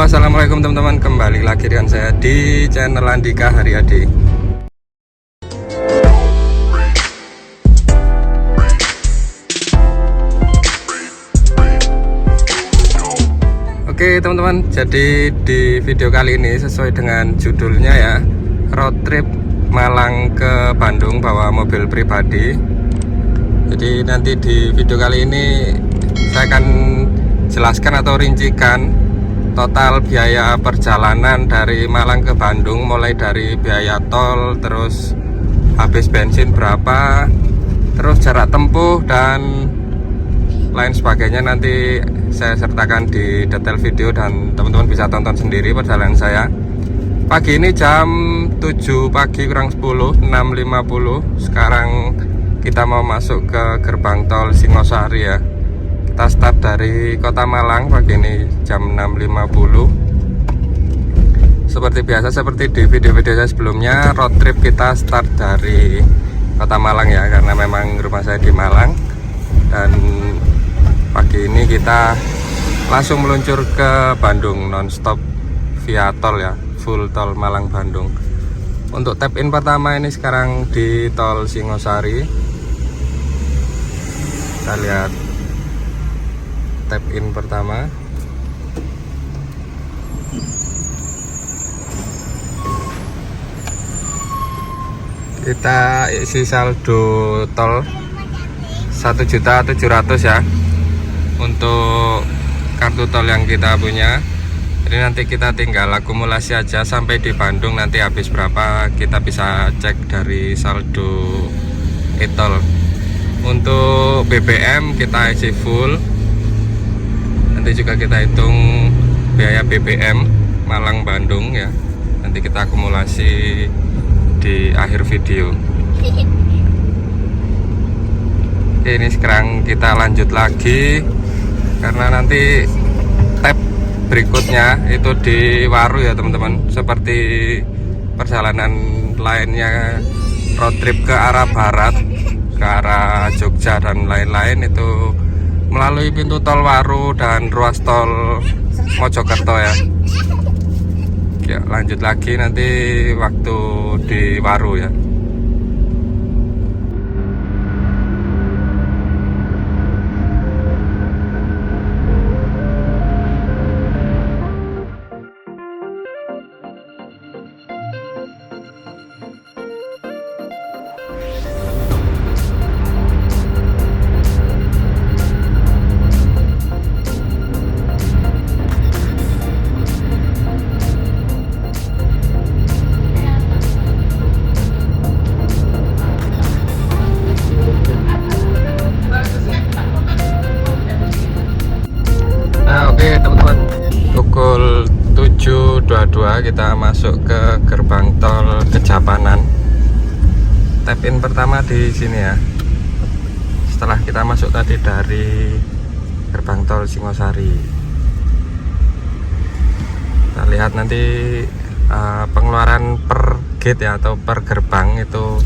assalamualaikum teman-teman, kembali lagi dengan saya di channel Andika Haryadi. Oke teman-teman, jadi di video kali ini sesuai dengan judulnya ya, road trip Malang ke Bandung bawa mobil pribadi. Jadi nanti di video kali ini saya akan jelaskan atau rincikan total biaya perjalanan dari Malang ke Bandung, mulai dari biaya tol, terus habis bensin berapa, terus jarak tempuh dan lain sebagainya. Nanti saya sertakan di detail video dan teman-teman bisa tonton sendiri perjalanan saya. Pagi ini jam 7 pagi kurang 10, 6.50. Sekarang kita mau masuk ke gerbang tol Singosari ya. Kita start dari kota Malang pagi ini jam 6.50. Seperti biasa, seperti di video-video saya sebelumnya, road trip kita start dari kota Malang ya, karena memang rumah saya di Malang. Dan pagi ini kita langsung meluncur ke Bandung non-stop via tol ya, full tol Malang Bandung. Untuk tap in pertama ini sekarang di tol Singosari. Kita lihat tap in pertama. Kita isi saldo tol 1.700.000 ya untuk kartu tol yang kita punya. Jadi nanti kita tinggal akumulasi aja sampai di Bandung, nanti habis berapa kita bisa cek dari saldo e-tol. Untuk BBM kita isi full. Nanti juga kita hitung biaya BBM Malang Bandung ya. Nanti kita akumulasi di akhir video. Oke, ini sekarang kita lanjut lagi karena nanti tab berikutnya itu di Waru ya teman-teman. Seperti perjalanan lainnya road trip ke arah barat, ke arah Jogja dan lain-lain, itu melalui pintu tol Waru dan ruas tol Mojokerto ya. Ya, lanjut lagi nanti waktu di Waru ya. Oke teman-teman, pukul 7.22 kita masuk ke gerbang tol Kejapanan. Tap in pertama di sini ya. Setelah kita masuk tadi dari gerbang tol Singosari. Kita lihat nanti pengeluaran per gate ya, atau per gerbang itu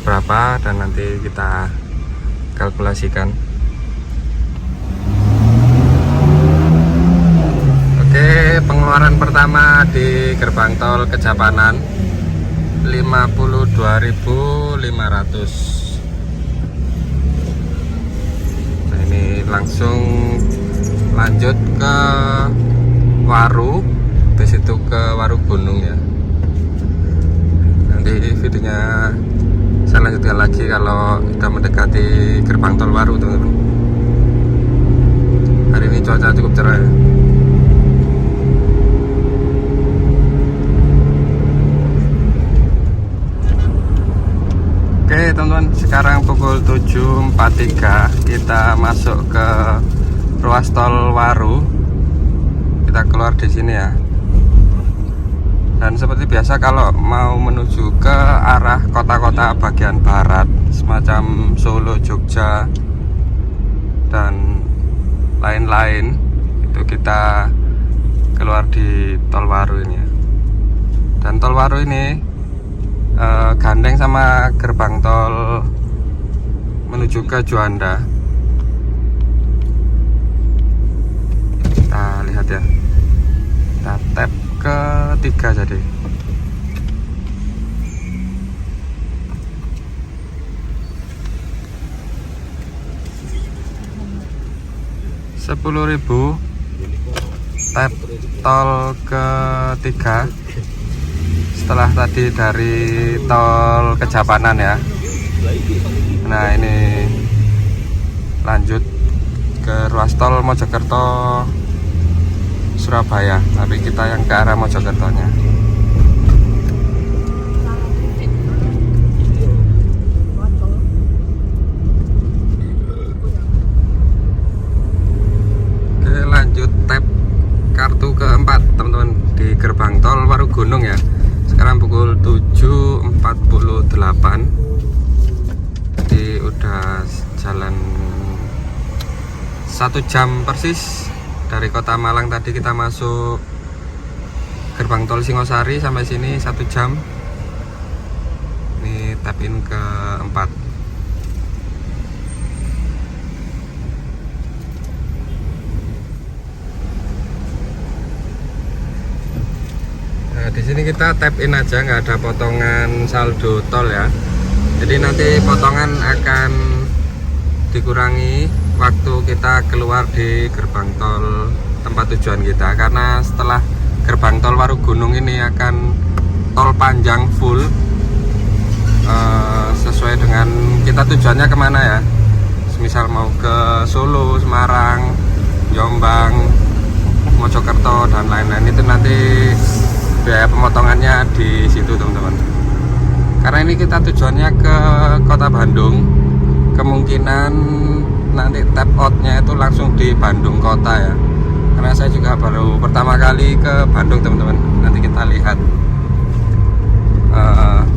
berapa, dan nanti kita kalkulasikan. Oke, pengeluaran pertama di gerbang tol Kejapanan 52.500. Nah, ini langsung lanjut ke Waru, habis itu ke Waru Gunung ya. Nanti videonya saya lanjutkan lagi kalau sudah mendekati gerbang tol Waru teman-teman. Hari ini cuaca cukup cerah ya. Oke teman-teman, sekarang pukul 7.43 kita masuk ke ruas tol Waru. Kita keluar di sini ya. Dan seperti biasa kalau mau menuju ke arah kota-kota bagian barat semacam Solo, Jogja dan lain-lain, itu kita keluar di tol Waru ini ya. Dan tol Waru ini gandeng sama gerbang tol menuju ke Juanda. Kita lihat ya. Kita tap ke 3 jadi. Rp10.000 tap tol ke 3 setelah tadi dari tol Kejapanan ya. Nah ini lanjut ke ruas tol Mojokerto Surabaya, tapi kita yang ke arah Mojokertonya. Oke, lanjut tap kartu keempat teman-teman di gerbang tol Warugunung ya. Sekarang pukul 7.48, jadi udah jalan 1 jam persis dari kota Malang. Tadi kita masuk gerbang tol Singosari sampai sini 1 jam. Ini tap in keempat. Nah, di sini kita tap in aja, nggak ada potongan saldo tol ya. Jadi nanti potongan akan dikurangi waktu kita keluar di gerbang tol tempat tujuan kita, karena setelah gerbang tol Warugunung ini akan tol panjang full, sesuai dengan kita tujuannya kemana ya. Misal mau ke Solo, Semarang, Jombang, Mojokerto dan lain-lain, itu nanti biaya pemotongannya di situ teman-teman. Karena ini kita tujuannya ke kota Bandung, kemungkinan nanti tap outnya itu langsung di Bandung kota ya. Karena saya juga baru pertama kali ke Bandung teman-teman. Nanti kita lihat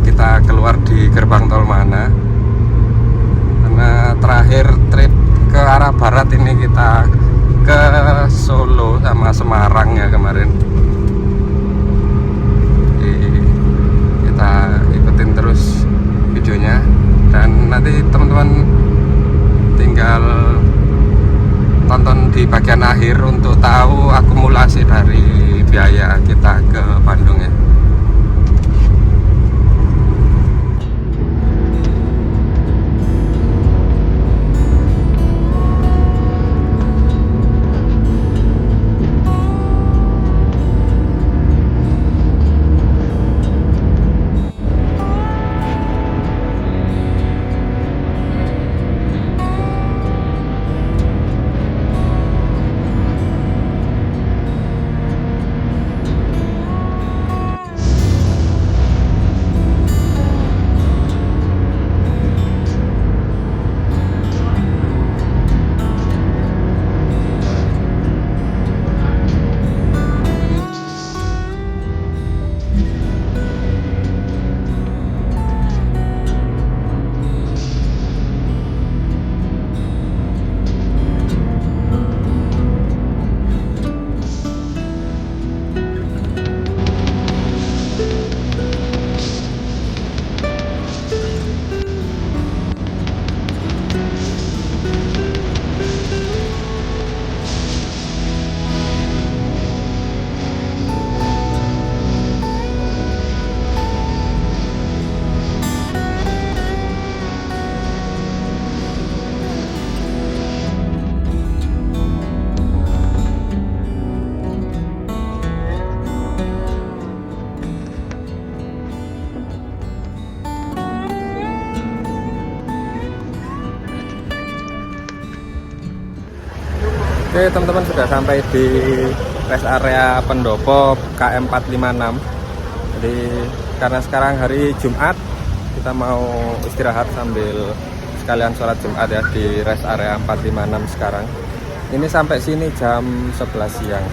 kita keluar di gerbang tol mana. Karena terakhir trip ke arah barat ini kita ke Solo sama Semarang ya kemarin. Kita ikutin terus videonya, dan nanti teman-teman tinggal tonton di bagian akhir untuk tahu akumulasi dari biaya kita ke Bandung ya. Oke teman-teman, sudah sampai di rest area pendopo KM 456. Jadi karena sekarang hari Jumat, kita mau istirahat sambil sekalian sholat Jumat ya di rest area 456 sekarang. Ini sampai sini jam 11 siang.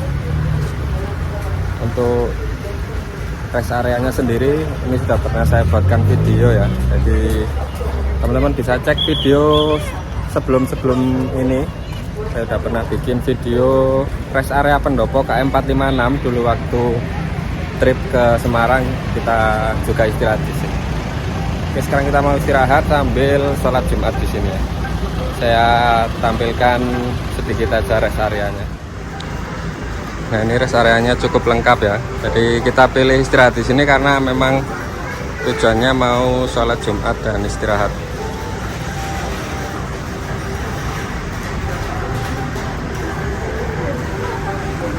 Untuk rest areanya sendiri ini sudah pernah saya buatkan video ya. Jadi teman-teman bisa cek video sebelum ini. Saya sudah pernah bikin video rest area pendopo KM 456 dulu waktu trip ke Semarang, kita juga istirahat di sini. Oke, sekarang kita mau istirahat sambil sholat Jumat di sini ya. Saya tampilkan sedikit aja rest areanya. Nah, ini rest areanya cukup lengkap ya. Jadi kita pilih istirahat di sini karena memang tujuannya mau sholat Jumat dan istirahat.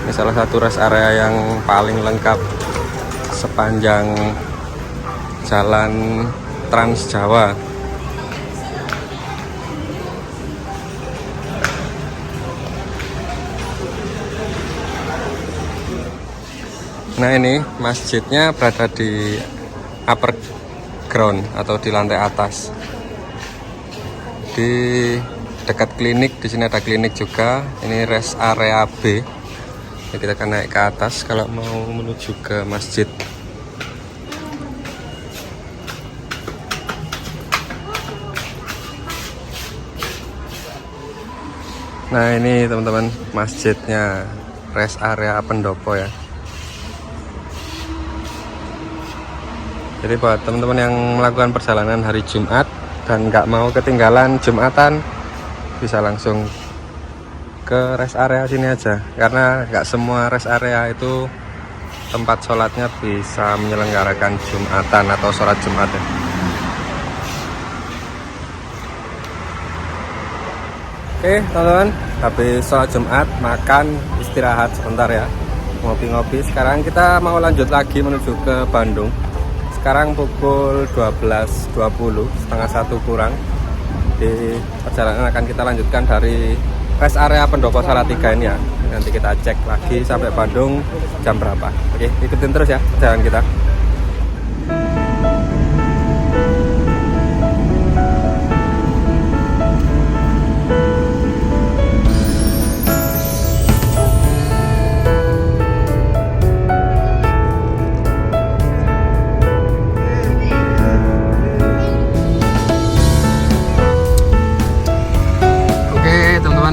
Ini salah satu rest area yang paling lengkap sepanjang jalan Trans Jawa. Nah, ini masjidnya berada di upper ground atau di lantai atas. Di dekat klinik, di sini ada klinik juga. Ini rest area B. Jadi kita akan naik ke atas kalau mau menuju ke masjid. Nah, ini teman-teman masjidnya, rest area pendopo ya. Jadi buat teman-teman yang melakukan perjalanan hari Jumat dan nggak mau ketinggalan Jumatan, bisa langsung ke rest area sini aja. Karena nggak semua rest area itu tempat sholatnya bisa menyelenggarakan Jumatan atau sholat Jumat ya. Oke teman-teman, habis sholat Jumat, makan, istirahat sebentar ya, ngopi-ngopi. Sekarang kita mau lanjut lagi menuju ke Bandung. Sekarang pukul 12.20, setengah 1 kurang. Di perjalanan akan kita lanjutkan dari rest area Pendopo Salatiga ini ya. Nanti kita cek lagi sampai Bandung jam berapa. Oke, ikutin terus ya perjalanan kita.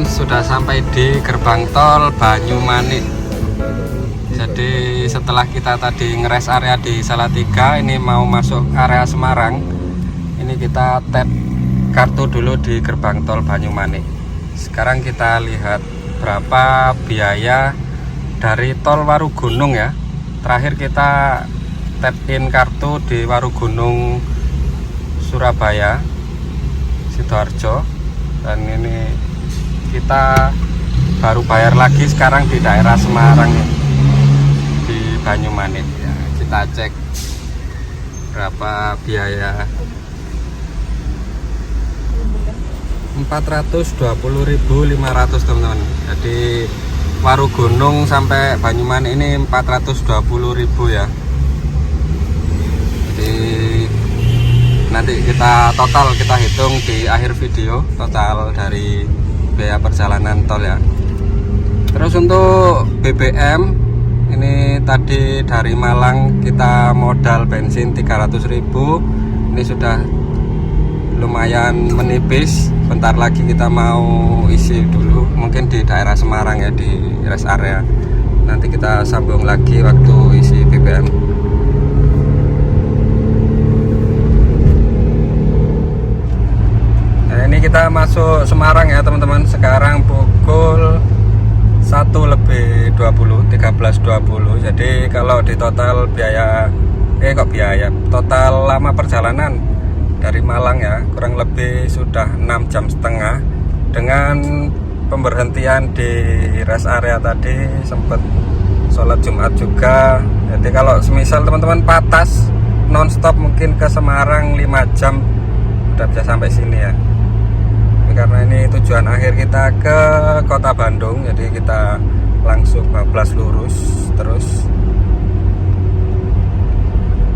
Sudah sampai di gerbang tol Banyumanik. Jadi setelah kita tadi ngeres area di Salatiga, ini mau masuk area Semarang. Ini kita tap kartu dulu di gerbang tol Banyumanik. Sekarang kita lihat berapa biaya dari tol Warugunung ya. Terakhir kita tap in kartu di Warugunung Surabaya Sidoarjo, dan ini kita baru bayar lagi sekarang di daerah Semarang ya, di Banyumanik ya. Kita cek berapa biaya. 420.500 teman-teman. Jadi Warugunung sampai Banyumanik ini 420.000 ya. Jadi nanti kita total, kita hitung di akhir video total dari biaya perjalanan tol ya. Terus untuk BBM ini tadi dari Malang kita modal bensin 300.000. Ini sudah lumayan menipis. Bentar lagi kita mau isi dulu, mungkin di daerah Semarang ya, di rest area. Nanti kita sambung lagi waktu isi BBM. Ini kita masuk Semarang ya teman-teman. Sekarang pukul 1:20, 13.20. Jadi kalau di total biaya total lama perjalanan dari Malang ya, kurang lebih sudah 6,5 jam. Dengan pemberhentian di rest area tadi, sempat sholat Jumat juga. Jadi kalau semisal teman-teman patas nonstop mungkin ke Semarang 5 jam udah bisa sampai sini ya. Karena ini tujuan akhir kita ke kota Bandung, jadi kita langsung bablas lurus terus,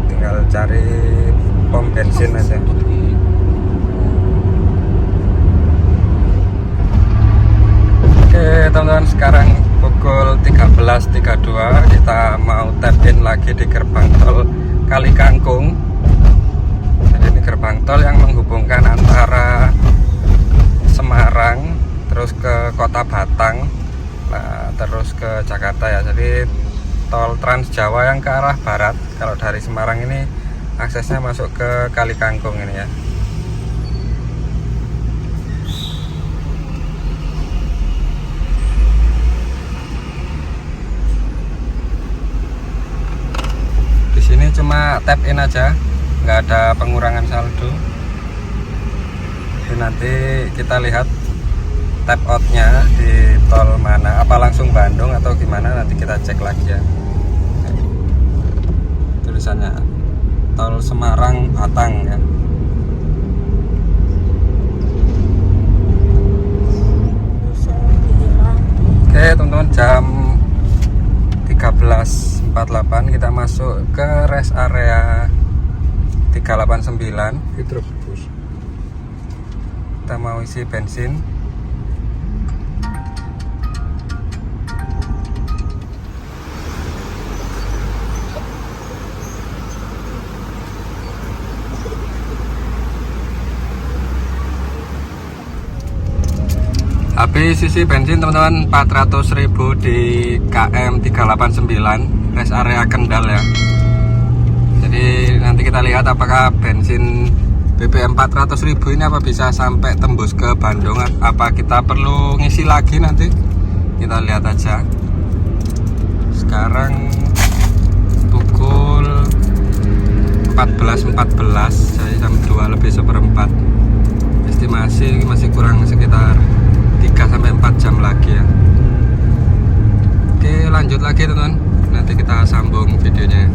tinggal cari pom bensin aja. Oke teman-teman, sekarang pukul 13.32, kita mau tap in lagi di gerbang tol Kali Kangkung. Jadi ini gerbang tol yang menghubungkan antara Semarang terus ke kota Batang, nah, terus ke Jakarta ya. Jadi tol Trans Jawa yang ke arah barat. Kalau dari Semarang ini aksesnya masuk ke Kali Kangkung ini ya. cuma tap in aja, nggak ada pengurangan saldo. Jadi nanti kita lihat tap outnya di tol mana, apa langsung Bandung atau gimana, nanti kita cek lagi ya. Tulisannya tol Semarang Batang ya. Oke teman-teman, jam 13.48 kita masuk ke rest area 389 Hidrobus. Kita mau isi bensin. Habis isi bensin teman-teman, 400.000 di KM 389 rest area Kendal ya. Jadi nanti kita lihat apakah bensin BBM 400.000 ini apa bisa sampai tembus ke Bandung, apa kita perlu ngisi lagi, nanti kita lihat aja. Sekarang pukul 14.14, jadi jam 2 lebih seperempat. Estimasi masih kurang sekitar 3-4 jam lagi ya. Oke, lanjut lagi teman-teman, nanti kita sambung videonya.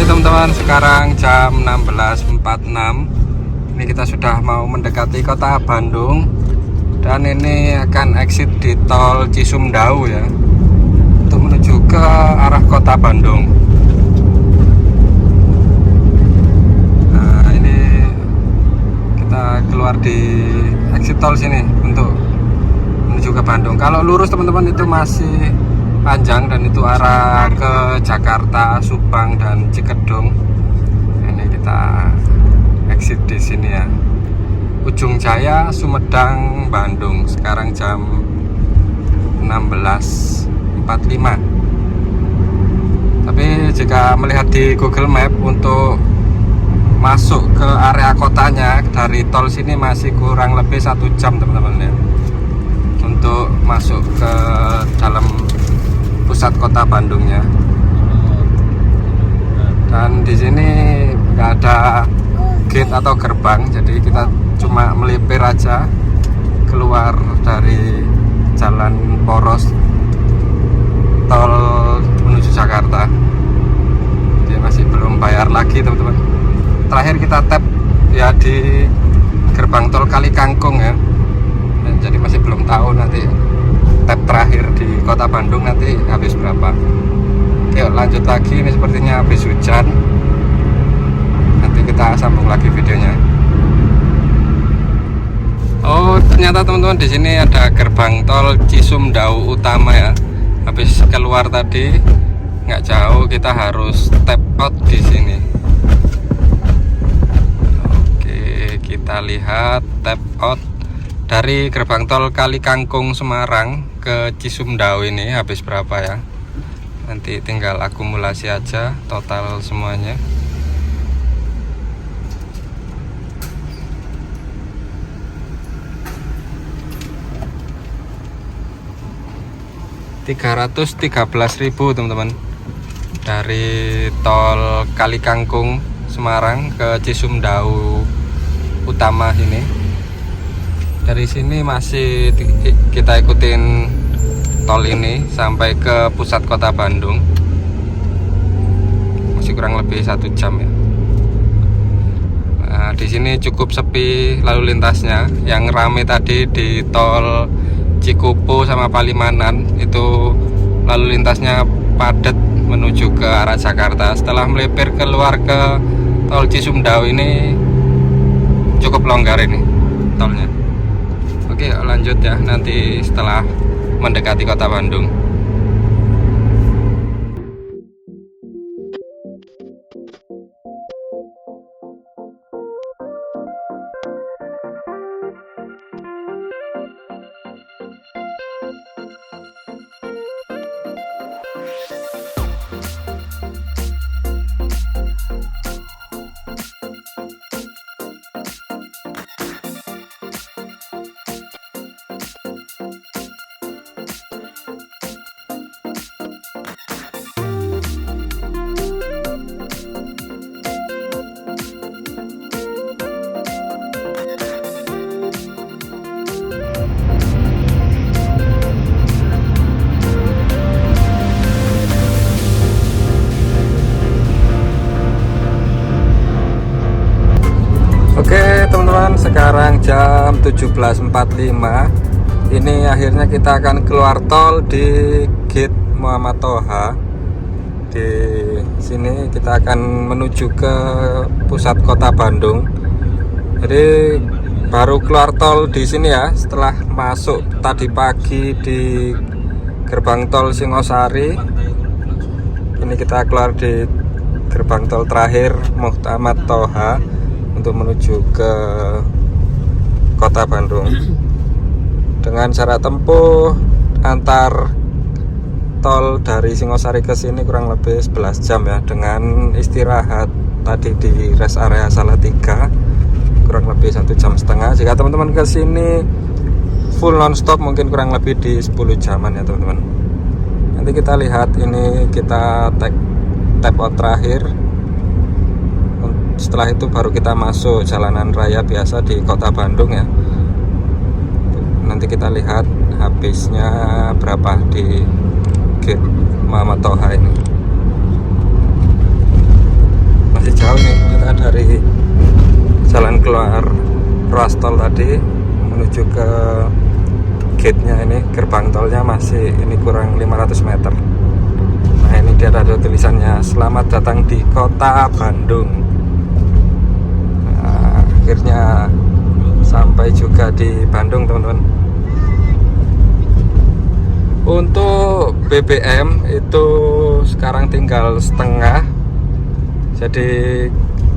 Teman-teman, sekarang jam 16.46. Ini kita sudah mau mendekati kota Bandung, dan ini akan exit di tol Cisumdawu ya, untuk menuju ke arah kota Bandung. Nah, ini kita keluar di exit tol sini untuk menuju ke Bandung. Kalau lurus teman-teman itu masih panjang, dan itu arah ke Jakarta, Subang dan Cikedung. Ini kita exit di sini ya. Ujung Jaya, Sumedang, Bandung. Sekarang jam 16.45. Tapi jika melihat di Google Map, untuk masuk ke area kotanya dari tol sini masih kurang lebih 1 jam teman-teman ya, untuk masuk ke dalam pusat kota Bandungnya. Dan di sini nggak ada gate atau gerbang, jadi kita cuma melipir aja keluar dari jalan poros tol menuju Jakarta. Jadi masih belum bayar lagi teman-teman. Terakhir kita tap ya di gerbang tol Kali Kangkung ya, dan jadi masih belum tahu nanti tap terakhir di kota Bandung nanti habis berapa. Yuk lanjut lagi, ini sepertinya habis hujan. Nanti kita sambung lagi videonya. Oh, ternyata teman-teman di sini ada gerbang tol Cisumdawu Utama ya. Habis keluar tadi nggak jauh, kita harus tap out di sini. Oke, kita lihat tap out dari gerbang tol Kali Kangkung Semarang ke Cisumdawu ini habis berapa ya. Nanti tinggal akumulasi aja total semuanya. Rp313.000 teman-teman, dari tol Kali Kangkung Semarang ke Cisumdawu Utama ini. Dari sini masih kita ikutin tol ini sampai ke pusat kota Bandung, masih kurang lebih 1 jam ya. Nah, Nah, di sini cukup sepi lalu lintasnya. Yang rame tadi di tol Cikupu sama Palimanan, itu lalu lintasnya padat menuju ke arah Jakarta. Setelah melipir keluar ke tol Cisumdawu ini cukup longgar ini tolnya. Oke, lanjut ya nanti setelah mendekati kota Bandung. Oke teman-teman, sekarang jam 17.45. Ini akhirnya kita akan keluar tol di gate Muhammad Toha. Di sini kita akan menuju ke pusat kota Bandung. Jadi baru keluar tol di sini ya, setelah masuk tadi pagi di gerbang tol Singosari. Ini kita keluar di gerbang tol terakhir Muhammad Toha untuk menuju ke kota Bandung. Dengan jarak tempuh antar tol dari Singosari ke sini kurang lebih 11 jam ya, dengan istirahat tadi di rest area Salatiga kurang lebih 1,5 jam. Jika teman-teman ke sini full non-stop mungkin kurang lebih di 10 jaman ya teman-teman. Nanti kita lihat, ini kita tap out terakhir. Setelah itu baru kita masuk jalanan raya biasa di kota Bandung ya. Nanti kita lihat habisnya berapa di gate Muhammad Toha ini. Masih jauh nih kita dari jalan keluar ruas tol tadi menuju ke gate-nya ini, gerbang tolnya masih ini kurang 500 meter. Nah ini dia ada tulisannya, selamat datang di kota Bandung. Akhirnya sampai juga di Bandung teman-teman. Untuk BBM itu sekarang tinggal setengah. Jadi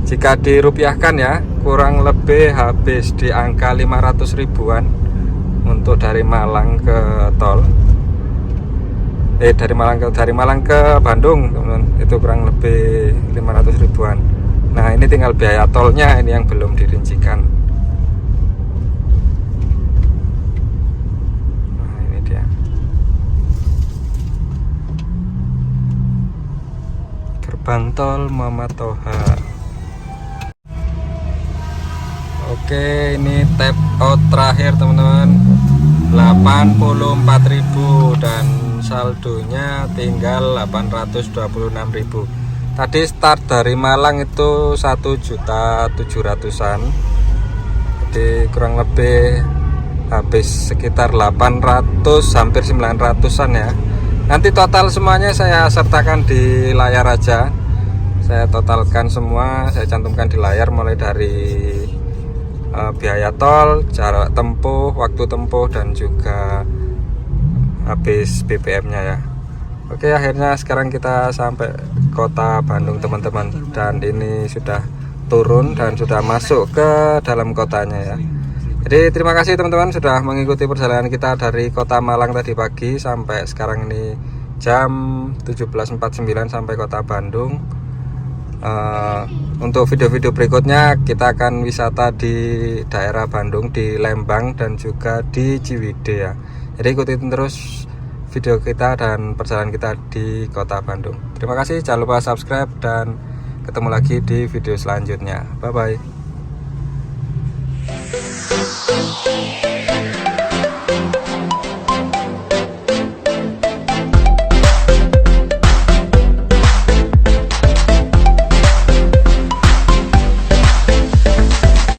jika dirupiahkan ya, kurang lebih habis di angka 500 ribuan untuk dari Malang ke tol. Dari Malang ke Bandung teman-teman, itu kurang lebih 500 ribuan. Nah ini tinggal biaya tolnya ini yang belum dirincikan. Nah ini dia. Gerbang tol Muhammad Toha. Oke, ini tap out terakhir teman-teman, 84.000 dan saldonya tinggal 826.000. Tadi start dari Malang itu 1.700.000-an. Jadi kurang lebih habis sekitar 800 hampir 900-an ya. Nanti total semuanya saya sertakan di layar aja. Saya totalkan semua, saya cantumkan di layar mulai dari biaya tol, jarak tempuh, waktu tempuh dan juga habis BBM-nya ya. Oke, akhirnya sekarang kita sampai kota Bandung teman-teman, dan ini sudah turun dan sudah masuk ke dalam kotanya ya. Jadi terima kasih teman-teman sudah mengikuti perjalanan kita dari kota Malang tadi pagi sampai sekarang ini jam 17.49 sampai kota Bandung. Untuk video-video berikutnya kita akan wisata di daerah Bandung, di Lembang dan juga di Ciwidey ya. Jadi ikutin terus video kita dan perjalanan kita di kota Bandung. Terima kasih, jangan lupa subscribe dan ketemu lagi di video selanjutnya. Bye bye.